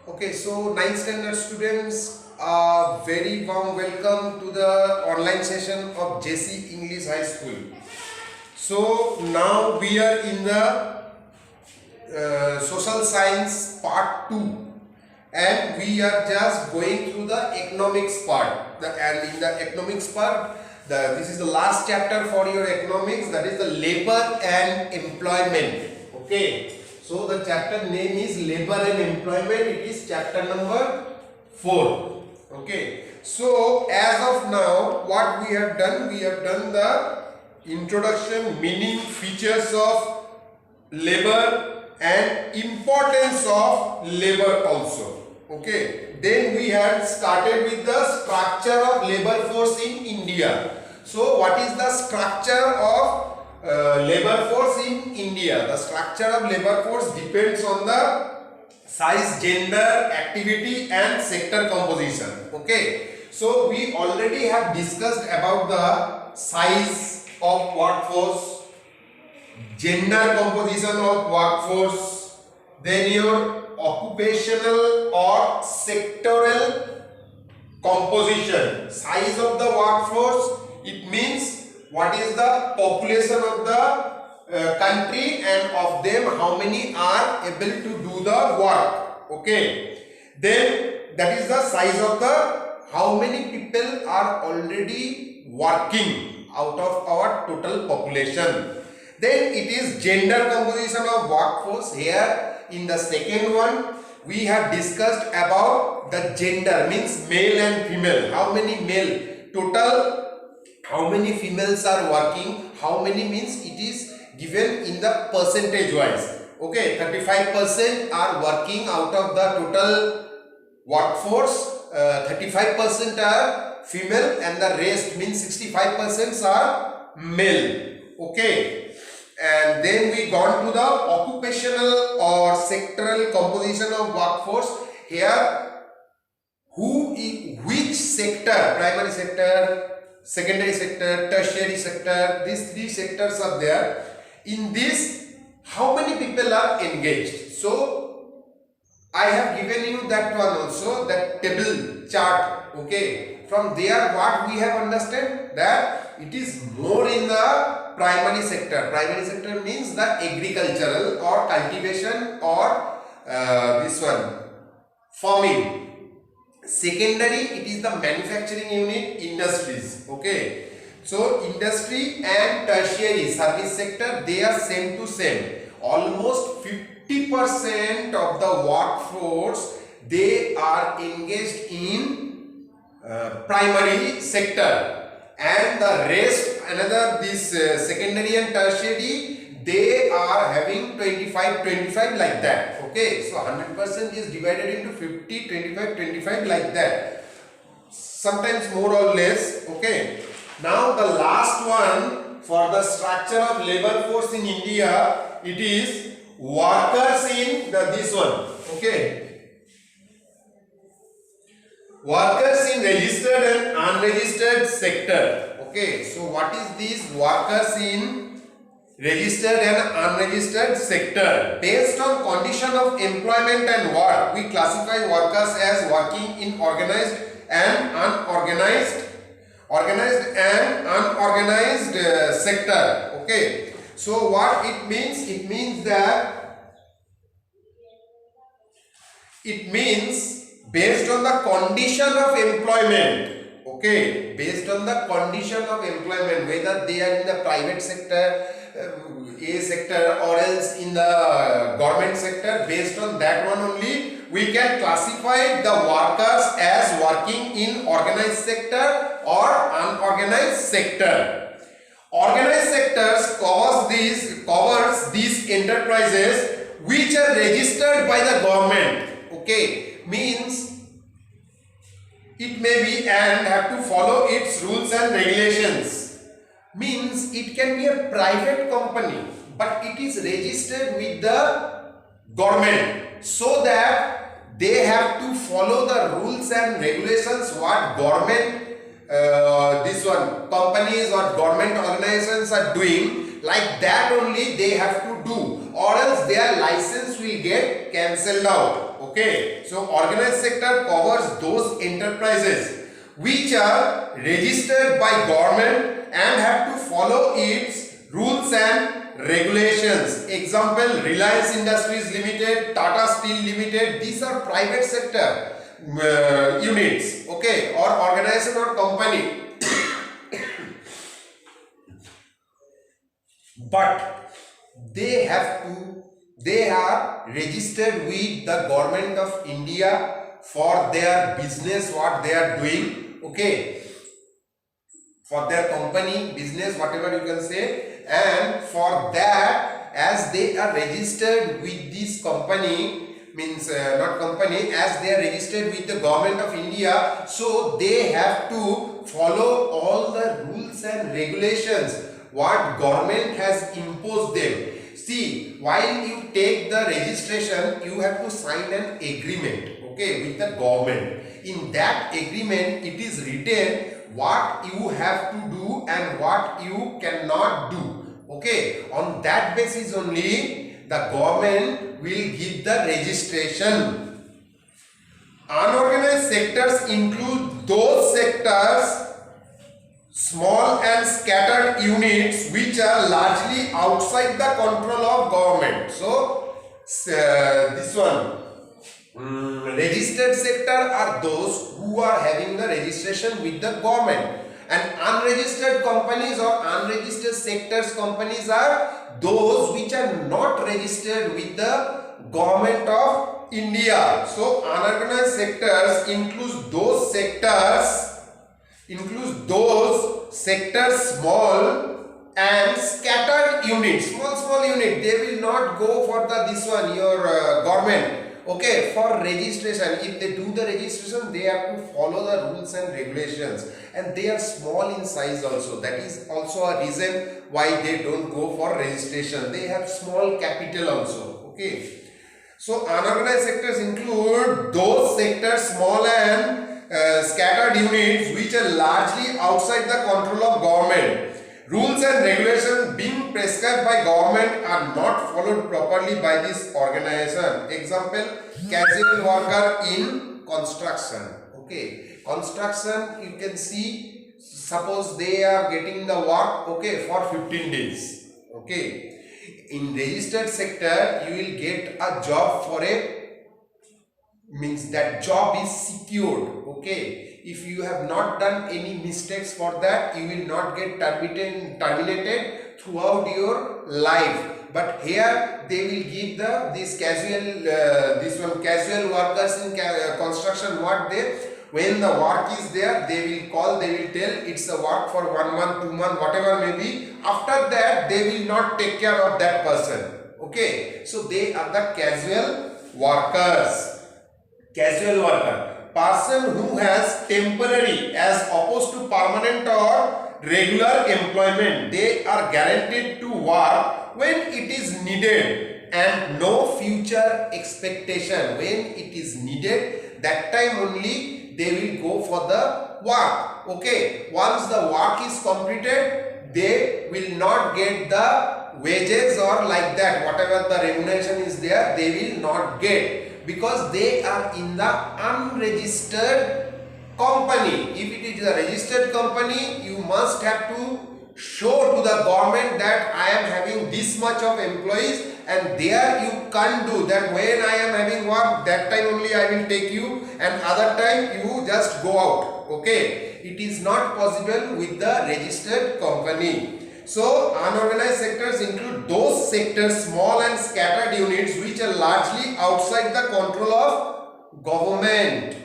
Okay, so ninth standard students, very warm welcome to the online session of Jaycees English High School. So now we are in the social science part 2 and we are just going through the economics part. And in the economics part, this is the last chapter for your economics, that is the labor and employment. Okay. So the chapter name is labor and employment. It is chapter number 4. Okay. So as of now, what we have done the introduction, meaning, features of labor and importance of labor also. Okay. Then we had started with the structure of labor force in India. So what is the structure of labor force in India? The structure of labor force depends on the size, gender, activity and sector composition. Okay. So we already have discussed about the size of workforce, gender composition of workforce, then your occupational or sectoral composition. Size of the workforce, it means what is the population of the country and of them how many are able to do the work. Okay. Then that is the size of the how many people are already working out of our total population. Then it is gender composition of workforce. Here in the second one we have discussed about the gender, means male and female. How many male total, how many females are working, how many means it is given in the percentage wise. Okay, 35% are working out of the total workforce, 35% are female and the rest means 65% are male. Okay, and then we gone to the occupational or sectoral composition of workforce. Here which sector, primary sector, secondary sector, tertiary sector, these three sectors are there. In this, how many people are engaged? So I have given you that one also, that table chart. Okay, from there what we have understand that it is more in the primary sector. Primary sector means the agricultural or cultivation or this one farming. Secondary, it is the manufacturing unit, industries. Okay, so industry and tertiary service sector, they are same to same. Almost 50% of the workforce, they are engaged in primary sector, and the rest, another this secondary and tertiary, they are having 25 like that. Okay, so 100% is divided into 50, 25 like that, sometimes more or less. Okay, now the last one for the structure of labor force in India, it is workers in this one. Okay, workers in registered and unregistered sector. Okay, so what is this workers in registered and unregistered sector? Based on condition of employment and work, we classify workers as working in organized and unorganized, sector. Okay, so what it means? It means based on the condition of employment. Okay, based on the condition of employment, whether they are in the private sector, A sector, or else in the government sector, based on that one only we can classify the workers as working in organized sector or unorganized sector. Organized sectors covers these enterprises which are registered by the government. Okay, means it may be and have to follow its rules and regulations. Means it can be a private company but it is registered with the government, so that they have to follow the rules and regulations what government companies or government organizations are doing. like that only they have to do, or else their license will get cancelled out. Okay, so organized sector covers those enterprises which are registered by government and have to follow its rules and regulations. Example, Reliance Industries Limited, Tata Steel Limited, these are private sector units, okay, or organization or company. But they are registered with the government of India for their business, what they are doing, okay, for their company business, whatever you can say. And for that, as they are registered with this company, means not company, as they are registered with the government of India, so they have to follow all the rules and regulations what government has imposed them. See, while you take the registration, you have to sign an agreement, okay, with the government. In that agreement, it is written what you have to do and what you cannot do, okay. On that basis only the government will give the registration. Unorganized sectors include those sectors, small and scattered units, which are largely outside the control of government. So this one, registered sector are those who are having the registration with the government, and unregistered companies or unregistered sectors companies are those which are not registered with the government of India. So unorganized sectors includes those sectors small and scattered units, small unit. They will not go for this one, your government, okay, for registration. If they do the registration, they have to follow the rules and regulations, and they are small in size also. That is also a reason why they don't go for registration. They have small capital also, okay. So unorganized sectors include those sectors, small and scattered units, which are largely outside the control of government. Rules and regulations being prescribed by government are not followed properly by this organization. Example, casual worker in construction, okay. Construction, you can see, suppose they are getting the work, okay, for 15 days, okay. In registered sector, you will get a job for means that job is secured, okay. If you have not done any mistakes for that, you will not get terminated throughout your life. But here they will give this casual workers in construction, what they, when the work is there, they will call, they will tell it's a work for 1 month, 2 months, whatever may be. After that, they will not take care of that person, okay. So they are the casual workers. Casual worker, person who has temporary as opposed to permanent or regular employment. They are guaranteed to work when it is needed and no future expectation. When it is needed, that time only they will go for the work, okay. Once the work is completed, they will not get the wages or like that, whatever the remuneration is there, they will not get, because they are in the unregistered company. If it is a registered company, you must have to show to the government that I am having this much of employees, and there you can't do that. When I am having work, that time only I will take you, and other time you just go out, okay. It is not possible with the registered company. So unorganized sectors include those sectors, small and scattered units, which are largely outside the control of government.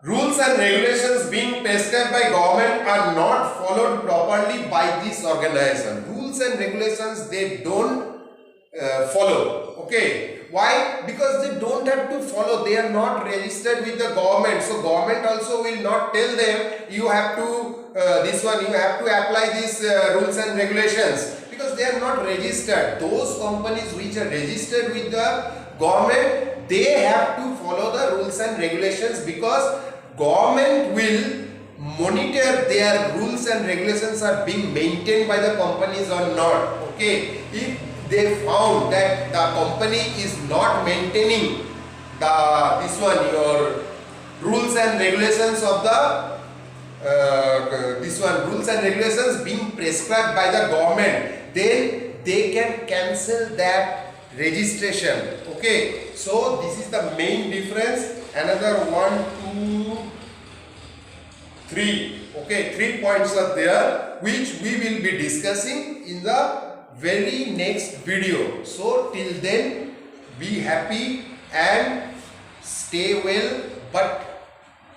Rules and regulations being prescribed by government are not followed properly by this organization. Rules and regulations they don't follow, okay. Why? Because they don't have to follow. They are not registered with the government. So government also will not tell them you have to you have to apply these rules and regulations, because they are not registered. Those companies which are registered with the government, they have to follow the rules and regulations, because government will monitor their rules and regulations are being maintained by the companies or not. Okay, if they found that the company is not maintaining your rules and regulations of the rules and regulations being prescribed by the government, then they can cancel that registration. Okay, so this is the main difference. Another 1, 2, 3. Okay, 3 points are there which we will be discussing in the very next video. So till then, be happy and stay well, but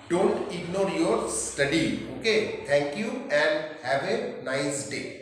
don't ignore your study. Okay, thank you and have a nice day.